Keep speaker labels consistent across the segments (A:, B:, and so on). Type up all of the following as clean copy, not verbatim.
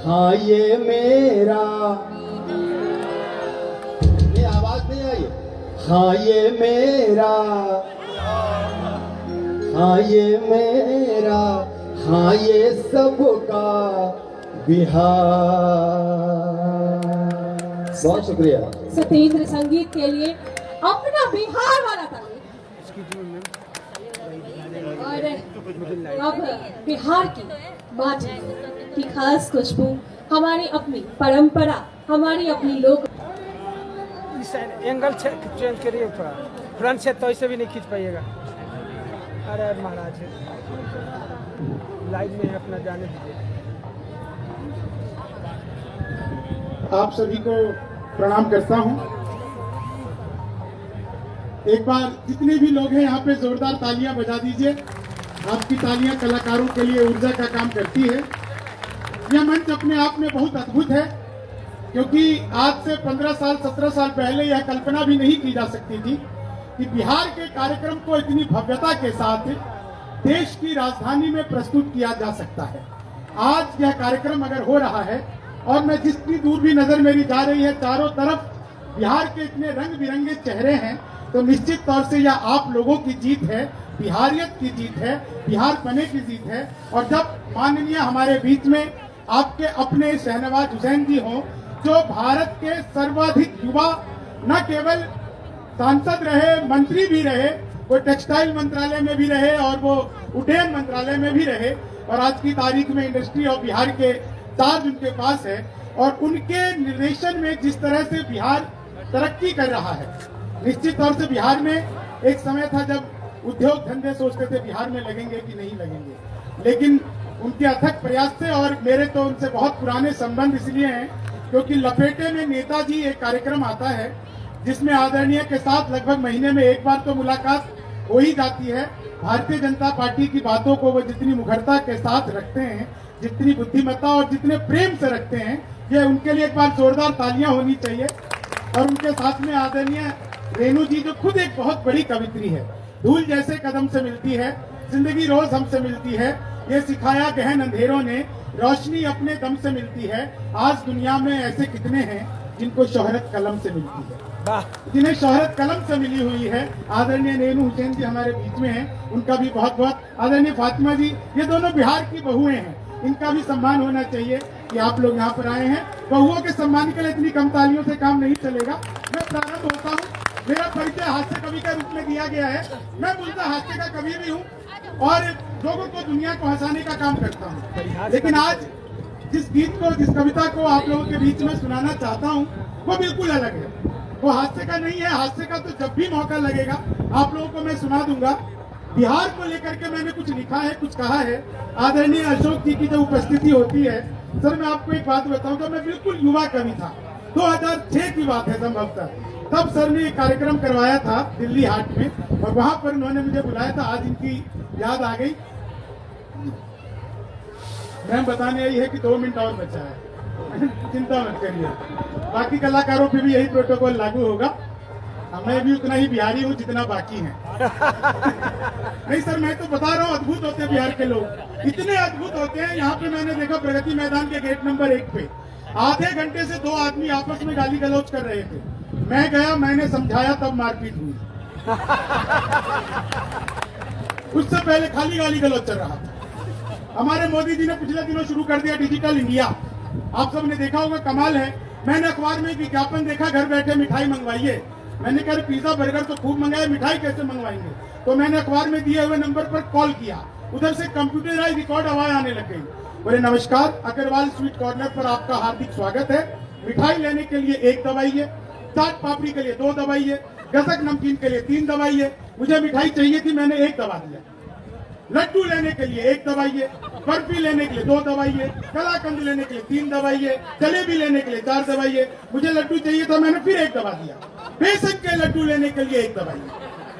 A: हाँ ये मेरा, ये आवाज नहीं आई। हाँ ये मेरा, हाँ ये मेरा, हाँ ये सबका बिहार। बहुत शुक्रिया।
B: सतेंद्र संगीत के लिए अपना बिहार वाला था। और अब बिहार की माटी की खास खुशबू, हमारी अपनी परंपरा, हमारी अपनी लोक।
C: इस एंगल चेंज करिए थोड़ा, फ्रंट से तो ऐसे भी नहीं खींच पाइएगा। अरे महाराज लाइव में अपना जाने दीजिए।
D: आप सभी को प्रणाम करता हूं। एक बार जितने भी लोग हैं यहाँ पे जोरदार तालियां बजा दीजिए। आपकी तालियां कलाकारों के लिए ऊर्जा का काम करती है। यह मंच अपने आप में बहुत अद्भुत है, क्योंकि आज से 15 साल 17 साल पहले यह कल्पना भी नहीं की जा सकती थी कि बिहार के कार्यक्रम को इतनी भव्यता के साथ देश की राजधानी में प्रस्तुत किया जा सकता है। आज यह कार्यक्रम अगर हो रहा है और मैं जितनी दूर भी नजर मेरी जा रही है, चारों तरफ बिहार के इतने रंग बिरंगे चेहरे हैं, तो निश्चित तौर से यह आप लोगों की जीत है, बिहारियत की जीत है, बिहार बने की जीत है। और जब माननीय हमारे बीच में आपके अपने शहनवाज हुसैन जी हों, जो भारत के सर्वाधिक युवा न केवल सांसद रहे, मंत्री भी रहे, वो टेक्सटाइल मंत्रालय में भी रहे और वो उड्डयन मंत्रालय में भी रहे, और आज की तारीख में इंडस्ट्री ऑफ बिहार के ताज उनके पास है। और उनके निर्देशन में जिस तरह से बिहार तरक्की कर रहा है, निश्चित तौर से बिहार में एक समय था जब उद्योग धंधे सोचते थे बिहार में लगेंगे कि नहीं लगेंगे, लेकिन उनके अथक प्रयास से, और मेरे तो उनसे बहुत पुराने संबंध इसलिए हैं क्योंकि लपेटे में नेताजी एक कार्यक्रम आता है जिसमें आदरणीय के साथ लगभग महीने में एक बार तो मुलाकात हो ही जाती है। भारतीय जनता पार्टी की बातों को वो जितनी मुखरता के साथ रखते हैं, जितनी बुद्धिमत्ता और जितने प्रेम से रखते हैं, ये उनके लिए एक बार जोरदार तालियां होनी चाहिए। और उनके साथ में आदरणीय रेणु जी, जो खुद एक बहुत बड़ी कवित्री है। धूल जैसे कदम से मिलती है, जिंदगी रोज हमसे मिलती है, ये सिखाया गहन अंधेरों ने, रोशनी अपने दम से मिलती है। आज दुनिया में ऐसे कितने हैं जिनको शोहरत कलम से मिलती है, जिन्हें शोहरत कलम से मिली हुई है। आदरणीय रेणु हुसैन जी हमारे बीच में हैं, उनका भी बहुत बहुत। आदरणीय फातिमा जी, ये दोनों बिहार की बहुएं हैं, इनका भी सम्मान होना चाहिए कि आप लोग यहाँ पर आए हैं। बहुओं के सम्मान के लिए इतनी कम तालियों से काम नहीं चलेगा। मैं प्रारंभ होता हूँ। मेरा परिचय हास्य कवि के रूप में दिया गया है। मैं मूलतः हास्य का कवि भी हूँ और लोगों को, दुनिया को हंसाने का काम करता हूँ। लेकिन आज जिस गीत को, जिस कविता को आप लोगों के बीच में सुनाना चाहता हूँ, वो बिल्कुल अलग है। वो हास्य का नहीं है। हास्य का तो जब भी मौका लगेगा आप लोगों को मैं सुना दूंगा। बिहार को लेकर के मैंने कुछ लिखा है, कुछ कहा है। आदरणीय अशोक जी की जब उपस्थिति होती है, सर मैं आपको एक बात बताऊं, तो मैं बिल्कुल युवा कवि था। 2006 की बात है संभवतः। तब सर ने एक कार्यक्रम करवाया था दिल्ली हाट में, और वहां पर उन्होंने मुझे बुलाया था। आज इनकी याद आ गई। मैं बताने आई है कि 2 मिनट और बचा है। चिंता मत करिए, बाकी कलाकारों पे भी यही प्रोटोकॉल लागू होगा। मैं भी उतना ही बिहारी हूँ जितना बाकी है। नहीं सर, मैं तो बता रहा हूँ, अद्भुत होते हैं बिहार के लोग, इतने अद्भुत होते हैं। यहाँ पे मैंने देखा प्रगति मैदान के गेट नंबर 1 पे आधे घंटे से 2 आदमी आपस में गाली गलौज कर रहे थे। मैं गया, मैंने समझाया, तब मारपीट हुई। उससे पहले खाली गाली गलौज चल रहा था। हमारे मोदी जी ने पिछले दिनों शुरू कर दिया डिजिटल इंडिया। आप सब ने देखा होगा, कमाल है। मैंने अखबार में एक विज्ञापन देखा, घर बैठे मिठाई मंगवाइए। मैंने कहा पिज्जा बर्गर तो खूब मंगाए, मिठाई कैसे मंगवाएंगे? तो मैंने अखबार में दिए हुए नंबर पर कॉल किया। उधर से कंप्यूटराइज रिकॉर्ड आवाज आने लग गई। बोले नमस्कार, अग्रवाल स्वीट कॉर्नर पर आपका हार्दिक स्वागत है। मिठाई लेने के लिए 1 दबाइए, चाट पापड़ी के लिए 2 दबाइए, गसक नमकीन के लिए 3 दबाइए। मुझे मिठाई चाहिए थी, मैंने 1 दबा दिया। लड्डू लेने के लिए 1 दबाइए, बर्फी लेने के लिए 2 दबाइए, कलाकंद लेने के लिए 3 दबाइए, जलेबी लेने के लिए 4 दबाइए। मुझे लड्डू चाहिए था, मैंने फिर 1 दबा दिया। बेसन के लड्डू लेने के लिए 1 दबाइए,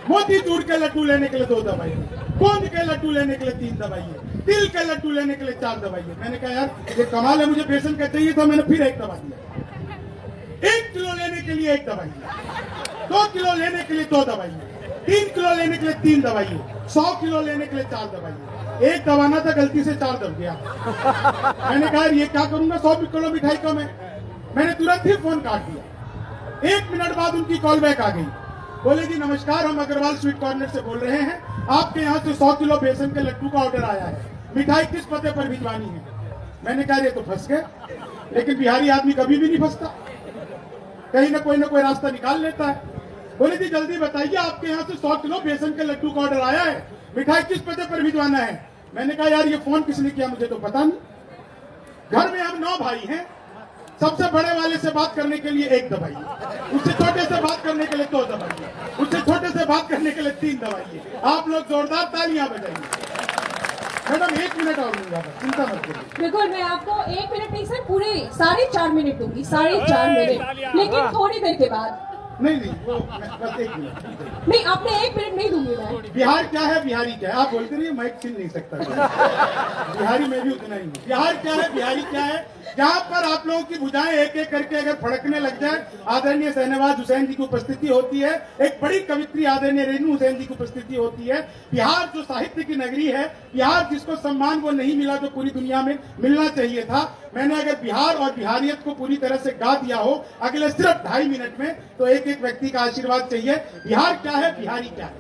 D: मोतीचूर के लड्डू लेने के लिए 2 दबाइए, गोंद के लड्डू लेने के लिए 3 दबाइए, तिल के लड्डू लेने के लिए 4 दबाइए। मैंने कहा यार ये कमाल है, मुझे बेसन का चाहिए था, मैंने फिर 1 दबा दिया। 1 किलो लेने के लिए 1 दबाइए, 2 किलो लेने के लिए 2 दबाइए, 3 किलो लेने के लिए 3 दवाइए, 100 किलो लेने के लिए 4 दवाइए। एक दबाना था, गलती से 4 दब गया। मैंने कहा ये क्या करूंगा, 100 किलो मिठाई कम है। मैंने तुरंत ही फोन काट दिया। 1 मिनट बाद उनकी कॉल बैक आ गई। बोले जी नमस्कार, हम अग्रवाल स्वीट कॉर्नर से बोल रहे हैं, आपके यहाँ से 100 किलो बेसन के लड्डू का ऑर्डर आया है, मिठाई किस पते पर भिजवानी है। मैंने कहा ये तो फंस गए, लेकिन बिहारी आदमी कभी भी नहीं फंसता, कहीं ना कोई रास्ता निकाल लेता है। बोले जी जल्दी बताइए, आपके यहाँ से 100 किलो बेसन के लड्डू का ऑर्डर आया है, मिठाई किस पते पर भिजवाना है। मैंने कहा यार ये फोन किसने किया मुझे तो पता नहीं। घर में हम 9 भाई हैं, सबसे बड़े वाले से बात करने के लिए 1 दबाइए, उससे छोटे से बात करने के लिए 2 दबाइए, उससे छोटे से बात करने के लिए 3 दबाइए। आप लोग जोरदार तालियां बजाइए। मैडम 1 मिनट और लूंगा, चिंता मत करिए।
B: बिल्कुल, मैं आपको 1 मिनट नहीं सर, पूरे 4.5 मिनट दूंगी, 4.5 मिनट, लेकिन थोड़ी देर के बाद।
D: नहीं वो बस 1 मिनट।
B: नहीं, आपने 1 मिनट नहीं दूंगी मैं।
D: बिहार क्या है, बिहारी क्या है, आप बोलते रहिए, मैं छीन नहीं सकता। बिहारी में भी उतना ही हूँ। बिहार क्या है, बिहारी क्या है, जहाँ पर आप लोगों की भुजाएं एक एक करके अगर फड़कने लग जाए, आदरणीय शहनवाज हुसैन जी की उपस्थिति होती है, एक बड़ी कवित्री आदरणीय रेणु हुसैन जी की उपस्थिति होती है। बिहार जो साहित्य की नगरी है, बिहार जिसको सम्मान वो नहीं मिला जो पूरी दुनिया में मिलना चाहिए था, मैंने अगर बिहार और बिहारियत को पूरी तरह से गा दिया हो अगले सिर्फ 2.5 मिनट में, तो एक एक व्यक्ति का आशीर्वाद चाहिए। बिहार क्या है, बिहारी क्या है।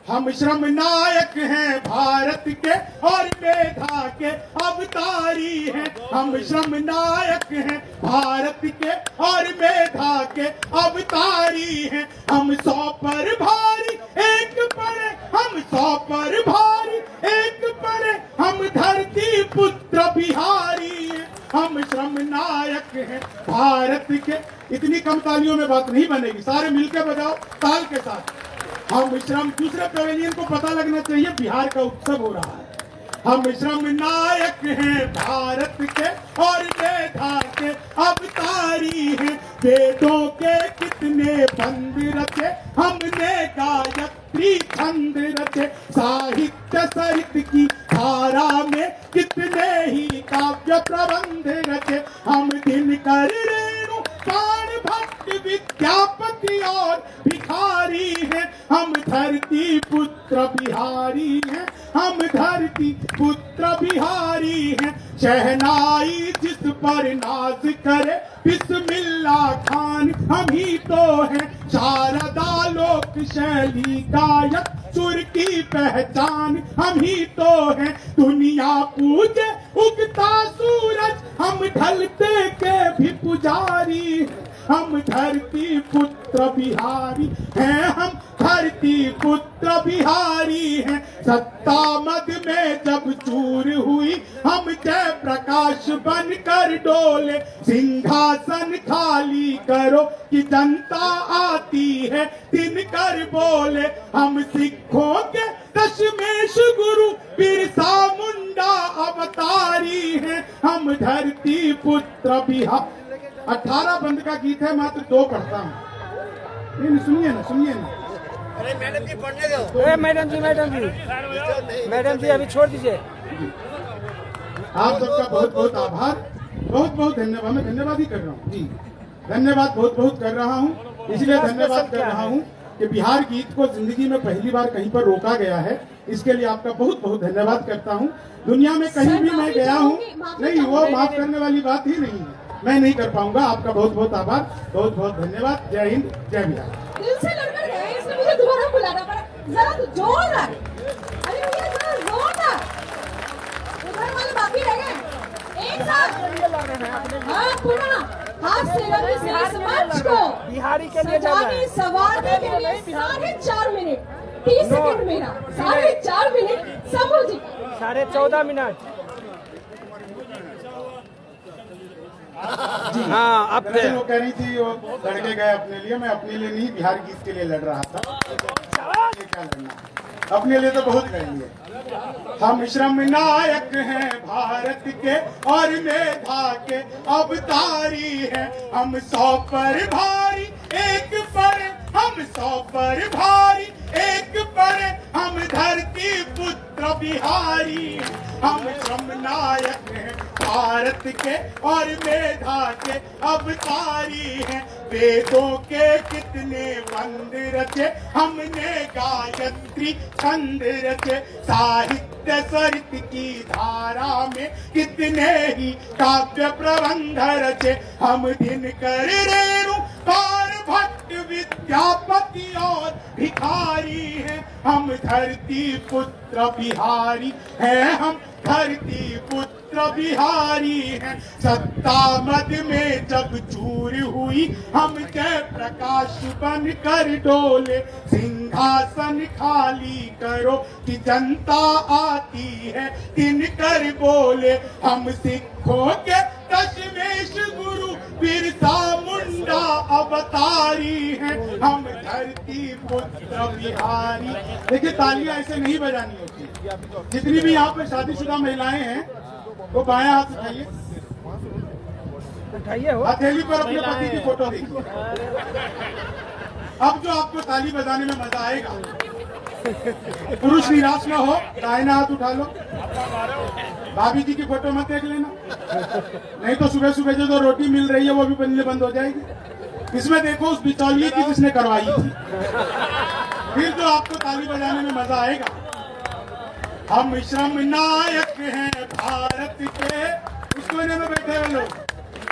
D: हम श्रम नायक हैं भारत के और मेधा के अवतारी हैं। हम श्रम नायक हैं भारत के और मेधा के अवतारी हैं। हम 100 पर भारी एक पड़े, हम 100 पर भारी एक पड़े, हम धरती पुत्र बिहारी हैं। हम श्रम नायक हैं भारत के। इतनी कम तालियों में बात नहीं बनेगी, सारे मिलकर बजाओ ताल के साथ। हम श्रम, दूसरे पवेलियन को पता लगना चाहिए बिहार का उत्सव हो रहा है। हम श्रम नायक हैं भारत के और मेधा के अवतारी हैं। वेदों के कितने बंद रचे, हमने गायत्री छंद रचे। साहित्य सरित की धारा में कितने ही काव्य प्रबंध रचे। हम दिनकर रेणु पाण भट्ट विद्यापति और भिखारी हैं। हम धरती पुत्र बिहारी हैं, हम धरती पुत्र बिहारी हैं। शहनाई जिस पर नाज करे बिस्मिल्लाह खान हम ही तो हैं। शारदा लोक शैली गायक सुर की पहचान हम ही तो हैं। दुनिया पूजे उगता सूरज, हम ढलते के भी पुजारी हैं। हम धरती पुत्र बिहारी हैं, हम धरती पुत्र बिहारी हैं। सत्ता मद में जब चूर हुई, हम जय प्रकाश बनकर डोले। सिंहासन खाली करो कि जनता आती है, दिनकर बोले। हम सिखों के दशमेश गुरु बिरसा मुंडा अवतारी हैं। हम धरती पुत्र बिहार। 18 बंद का गीत है, मात्र 2 पढ़ता हूँ। नहीं सुनिए ना, सुनिए ना।
E: अरे मैडम जी पढ़ने दो।
C: अरे मैडम जी अभी छोड़ दीजिए।
D: आप सबका बहुत बहुत आभार, बहुत बहुत धन्यवाद। मैं धन्यवाद ही कर रहा हूँ जी, धन्यवाद बहुत बहुत कर रहा हूँ। इसलिए धन्यवाद कर रहा हूँ कि बिहार गीत को जिंदगी में पहली बार कहीं पर रोका गया है, इसके लिए आपका बहुत बहुत धन्यवाद करता हूँ। दुनिया में कहीं भी मैं गया हूँ, नहीं वो माफ करने वाली बात ही नहीं है, मैं नहीं कर पाऊंगा। आपका बहुत बहुत आभार, बहुत बहुत धन्यवाद। जय हिंद, जय बिहार।
B: दिल से लड़कर गए, इसलिए मुझे दोबारा बुलाना पड़ा। जरा तो जोरदार, अरे भैया जरा जोरदार। उधर वाले बाकी रह गए, एक साथ। हाँ पुनः हाथ से लगी से इस मंच को
C: बिहारी के लिए
B: सजाने संवारने के लिए 4.5 मिनट 30 सेकंड मेरा, 4.5 मिनट सबू जी,
C: 14.5 मिनट। हाँ अब
D: वो कह रही थी वो लड़के गए अपने लिए, मैं अपने लिए नहीं बिहार गीत के लिए लड़ रहा था। ये क्या लड़ना, अपने लिए तो बहुत लड़ लिए। हम श्रम नायक हैं भारत के और मेधा के अवतारी हैं। हम 100 पर भारी एक पर, हम 100 पर भारी एक पड़े हम धरती पुत्र बिहारी हैं। हम श्रम नायक हैं भारत के और मेधा के अवतारी हैं। वेदों के कितने मंदिर रचे हमने गायत्री छंद रचे। साहित्य सरित की धारा में कितने ही काव्य प्रबंध रचे। हम दिनकर रेणु पार भट्ट विद्यापति और भिखारी हैं। हम धरती पुत्र बिहारी हैं। हम धरती पुत्र बिहारी हैं। सत्ता मद में जब चूर हुई हम जय प्रकाश बन कर डोले। सिंहासन खाली करो कि जनता आती है दिनकर बोले। हम सिखों के दशमेश गुरु बिरसा मुंडा अवतारी हैं। हम धरती पुत्र बिहारी। देखिए तालियां ऐसे नहीं बजानी होती। जितनी भी यहाँ पे शादीशुदा महिलाएं हैं वो बाएं हाथ उठाइए,
C: उठाइए हो
D: हथेली पर अपने पति की फोटो देखिए। अब जो आपको ताली बजाने में मजा आएगा, पुरुष निराश न हो, दाहिना हाथ उठा लो। भाभी जी की फोटो मत देख लेना, नहीं तो सुबह सुबह जो रोटी मिल रही है वो भी बनने बंद हो जाएगी। इसमें देखो उस बिचौलिए की जिसने करवाई थी। फिर जो आपको ताली बजाने में मजा आएगा। हम श्रम नायक हैं भारत के, उस कोने में बैठे हुए लोग,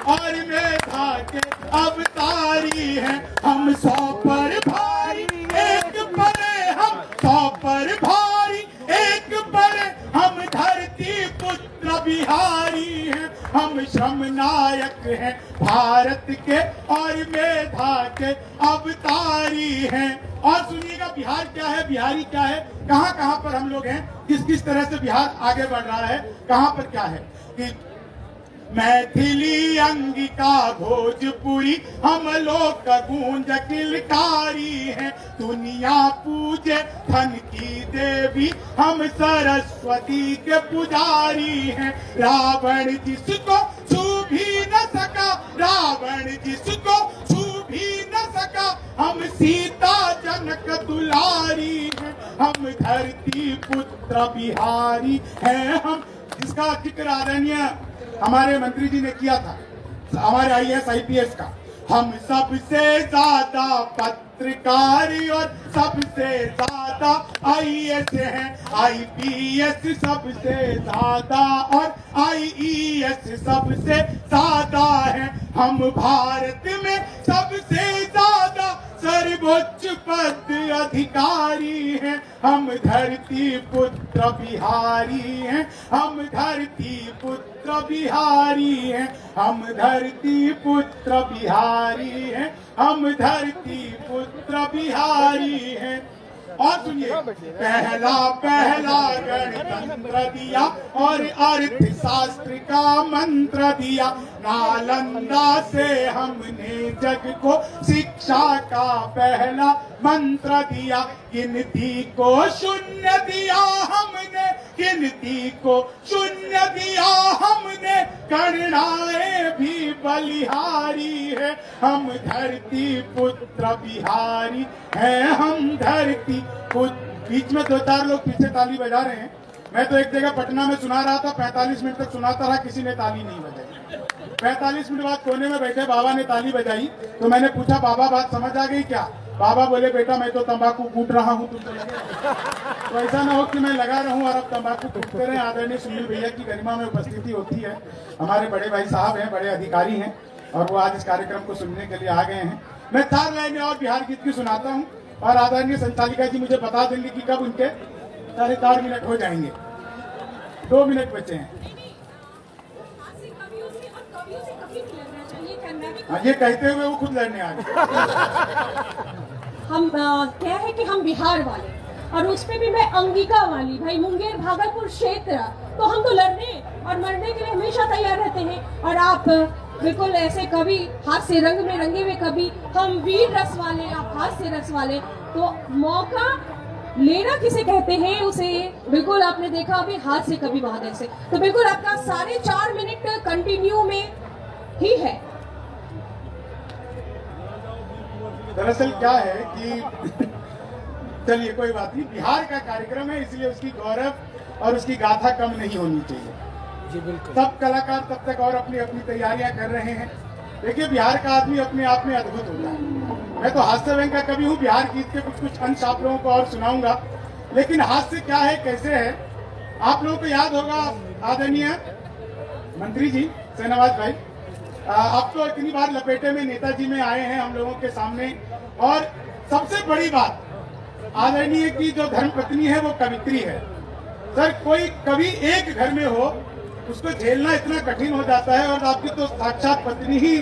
D: और मेधा के अवतारी हैं। हम 100 पर भारी एक पड़े हम 100 पर भारी एक पड़े हम धरती पुत्र बिहारी हैं। हम श्रम नायक हैं भारत के और मेधा के अवतारी हैं। और सुनिएगा बिहार क्या है, बिहारी क्या है, कहाँ कहाँ पर हम लोग हैं, किस किस तरह से बिहार आगे बढ़ रहा है, कहाँ पर क्या है कि मैथिली अंगिका भोजपुरी हम लोग का गूंज किलकारी हैं। दुनिया पूजे धन की देवी हम सरस्वती के पुजारी हैं। रावण जिसको छू भी न सका, रावण जिसको छू भी न सका, हम सीता जनक दुलारी हैं। हम धरती पुत्र बिहारी हैं। हम जिसका जिक्र आदरणीय हमारे मंत्री जी ने किया था, हमारे IAS IPS का, हम सबसे ज्यादा पत्रकार और सबसे ज्यादा IAS हैं। IPS सबसे ज्यादा और IES सबसे ज्यादा हैं। हम भारत में सबसे ज्यादा सर्वोच्च पद अधिकारी हैं। हम धरती पुत्र बिहारी हैं। हम धरती पुत्र बिहारी हैं। हम धरती पुत्र बिहारी हैं। हम धरती पुत्र बिहारी हैं। और सुनिए, पहला पहला गणतंत्र दिया और अर्थशास्त्र का मंत्र दिया। नालंदा से हमने जग को शिक्षा का पहला मंत्र दिया। गिनती को शून्य दिया हमने, गिनती को शून्य दिया हमने। गणनाएं भी बलिहारी है। हम धरती पुत्र बिहारी हैं। हम धरती पुत्र। बीच में 2-4 लोग पीछे ताली बजा रहे हैं। मैं तो एक जगह पटना में सुना रहा था, 45 मिनट तक सुनाता रहा, किसी ने ताली नहीं बजाई। 45 मिनट बाद कोने में बैठे बाबा ने ताली बजाई, तो मैंने पूछा बाबा बात समझ आ गई क्या? बाबा बोले बेटा मैं तो तंबाकू कूट रहा हूँ, तुम तो लगे। तो ऐसा ना हो कि मैं लगा रहूं और अब तंबाकू कूटते रहे। आदरणीय सुनील भैया की गरिमा में उपस्थिति होती है। हमारे बड़े भाई साहब हैं, बड़े अधिकारी हैं, और वो आज इस कार्यक्रम को सुनने के लिए आ गए हैं। मैं 4 लाइनें और बिहार गीत की सुनाता हूँ, और आदरणीय संचालिका जी मुझे बता देंगे कि कब उनके 4.5 मिनट हो जाएंगे। 2 मिनट बचे हैं। ये कहते हुए वो खुद लड़ने आ गए।
B: हम क्या है कि हम बिहार वाले, और उसमें भी मैं अंगिका वाली, भाई मुंगेर भागलपुर क्षेत्र, तो हम तो लड़ने और मरने के लिए हमेशा तैयार रहते हैं। और आप बिल्कुल ऐसे कभी हाथ से रंग में रंगे हुए, कभी हम वीर रस वाले, आप हाथ से रस वाले। तो मौका लेना किसे कहते हैं, उसे बिल्कुल आपने देखा अभी हाथ से कभी बहादुर से। तो बिल्कुल आपका 4.5 मिनट कंटिन्यू में ही है।
D: दरअसल क्या है कि चलिए कोई बात नहीं, बिहार का कार्यक्रम है इसलिए उसकी गौरव और उसकी गाथा कम नहीं होनी चाहिए।
C: जी बिल्कुल।
D: सब कलाकार तब तक और अपनी अपनी तैयारियां कर रहे हैं। देखिए बिहार का आदमी अपने आप में अद्भुत होता है। मैं तो हास्य व्यंग का कवि हूँ, बिहार गीत के कुछ अंश आप लोगों को और सुनाऊंगा, लेकिन हास्य क्या है कैसे है आप लोगों को याद होगा। आदरणीय मंत्री जी सेनावाज भाई, आप तो इतनी बार लपेटे में नेताजी में आए हैं हम लोगों के सामने, और सबसे बड़ी बात आदरणीय की जो धर्मपत्नी है वो कवित्री है। सर कोई कवि एक घर में हो उसको झेलना इतना कठिन हो जाता है, और आपकी तो साक्षात पत्नी ही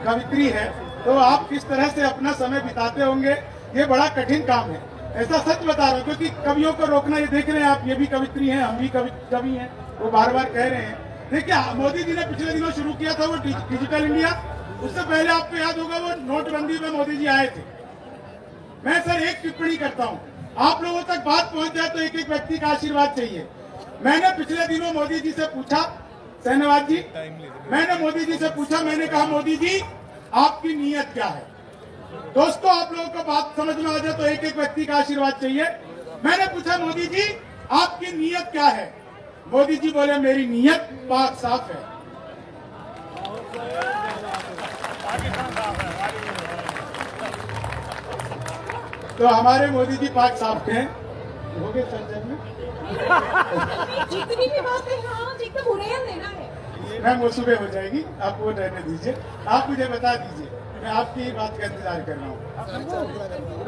D: कवित्री है, तो आप किस तरह से अपना समय बिताते होंगे ये बड़ा कठिन काम है। ऐसा सच बता रहा हूँ, क्योंकि कवियों को रोकना, ये देख रहे हैं आप, ये भी कवित्री हैं, हम भी कवि हैं, वो बार बार कह रहे हैं। देखिए मोदी जी ने पिछले दिनों शुरू किया था वो डिजिटल इंडिया, उससे पहले आपको याद होगा वो नोटबंदी में मोदी जी आए थे। मैं सर एक टिप्पणी करता हूँ, आप लोगों तक बात पहुंच जाए तो एक एक व्यक्ति का आशीर्वाद चाहिए। मैंने पिछले दिनों मोदी जी से पूछा, सेनावाज जी, मैंने मोदी जी से पूछा, मैंने कहा मोदी जी आपकी नीयत क्या है। दोस्तों आप लोगों को बात समझ में आ जाए तो एक एक व्यक्ति का आशीर्वाद चाहिए। मैंने पूछा मोदी जी आपकी नीयत क्या है। मोदी जी बोले मेरी नीयत पाक साफ है। तो हमारे मोदी जी पाक साफ हैं, हो गए संसद में।
B: जितनी भी बातें हैं आज एकदम उड़ेल देना है।
D: मैम वो सुबह हो जाएगी, आप वो रहने दीजिए, आप मुझे बता दीजिए, मैं आपकी बात का इंतजार कर रहा हूँ।
B: अगर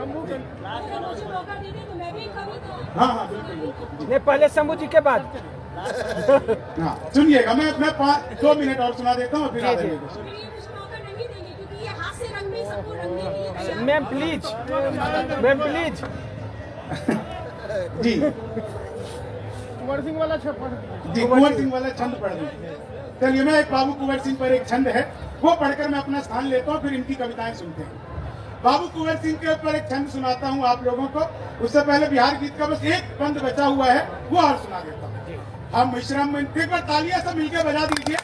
B: मुझे मौका दे दे तो मैं भी कवि तो।
D: हाँ हाँ बिल्कुल बिल्कुल।
C: नहीं, पहले शंभू जी के बाद।
D: हाँ सुनिएगा, मैं 2 मिनट और सुना देता हूँ फिर आ जाइएगा।
B: मुझे मौका नहीं देंगे क्योंकि ये हाथ से रंग में सबको रंगने के लिए
C: मैम प्लीज, मैम प्लीज।
D: जी
C: कुंवर सिंह वाला छप्पड़।
D: जी कुंवर सिंह वाला छंद पढ़ दीजिए। चलिए मैं एक बाबू कुंवर सिंह पर एक छंद है वो पढ़कर मैं अपना स्थान लेता हूँ, फिर इनकी कविताएं सुनते हैं। बाबू कुंवर सिंह के ऊपर एक छंद सुनाता हूँ आप लोगों को। उससे पहले बिहार गीत का बस एक बंद बचा हुआ है, वो और सुना देता हूँ। हम श्रम, एक बार तालियां सब मिलकर बजा दीजिए।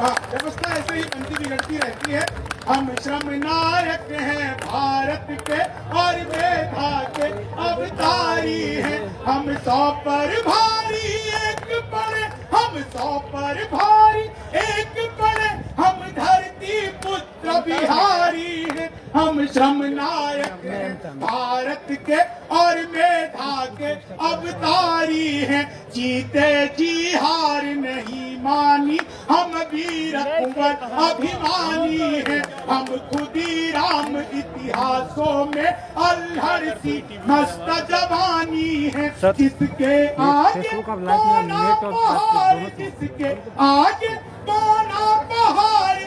D: हाँ व्यवस्था ऐसे ही बनती बिगड़ती रहती है। हम श्रम नायक हैं भारत के और मेधा के अवतारी हैं। हम 100 पर भारी एक पड़े, हम 100 पर भारी एक पड़े, हम धरती पुत्र बिहारी हैं। हम श्रम नायक हैं भारत के और मेधा के अवतारी हैं। जीते जी हार नहीं मानी, हम वीर कुंवर अभिमानी हैं। हम खुदीराम इतिहासों में अल्हड़ सी मस्त जवानी है। जिसके आगे कोना पहाड़, जिसके आगे कोना पहाड़,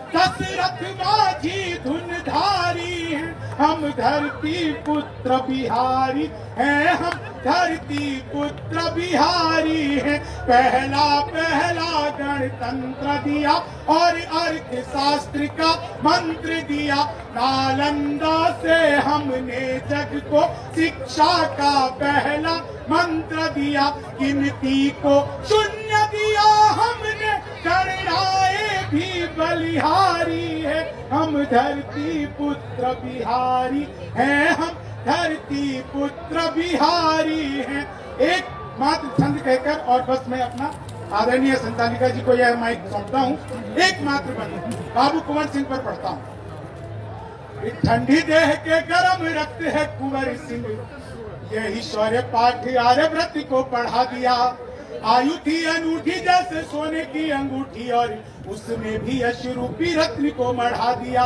D: दशरथ माझी धुनधारी है। हम धरती पुत्र बिहारी हैं, हम धरती पुत्र बिहारी हैं। पहला पहला गणतंत्र दिया और अर्थशास्त्र का मंत्र दिया। नालंदा से हमने जग को शिक्षा का पहला मंत्र दिया। गिनती को शून्य दिया हमने, गणनाएं भी बलिहारी है। हम धरती पुत्र बिहारी हैं, हम धरती पुत्र बिहारी हैं। एक मात्र छंद कहकर और बस मैं अपना आदरणीय संचालिका जी को यह माइक सौंपता हूँ। एक मात्र बंद बाबू कुंवर सिंह पर पढ़ता हूँ। ठंडी देह के गरम रक्त है कुंवर सिंह, यही शौर्य पाठ आर्यव्रत को पढ़ा दिया। आयु थी अनूठी जैसे सोने की अंगूठी, और उसमें भी अश्रूपी रत्न को मढ़ा दिया।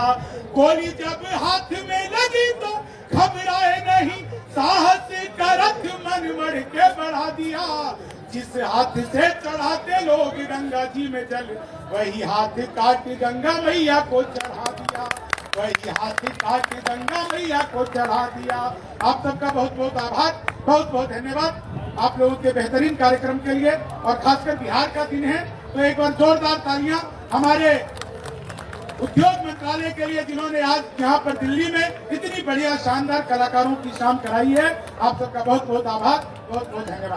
D: गोली जब हाथ में लगी तो घबराए नहीं, साहस का रथ मन मर के बढ़ा दिया। जिस हाथ से चढ़ाते लोग गंगा जी में जल, वही हाथ काट गंगा मैया को चढ़ा दिया। वही हाथ काट गंगा मैया को चढ़ा दिया। आप सबका बहुत बहुत आभार, बहुत बहुत धन्यवाद आप लोगों के बेहतरीन कार्यक्रम के लिए। और खासकर बिहार का दिन है तो एक बार जोरदार तालियां हमारे उद्योग मंत्रालय के लिए, जिन्होंने आज यहाँ पर दिल्ली में इतनी बढ़िया शानदार कलाकारों की शाम कराई है। आप सबका बहुत बहुत आभार, बहुत बहुत धन्यवाद।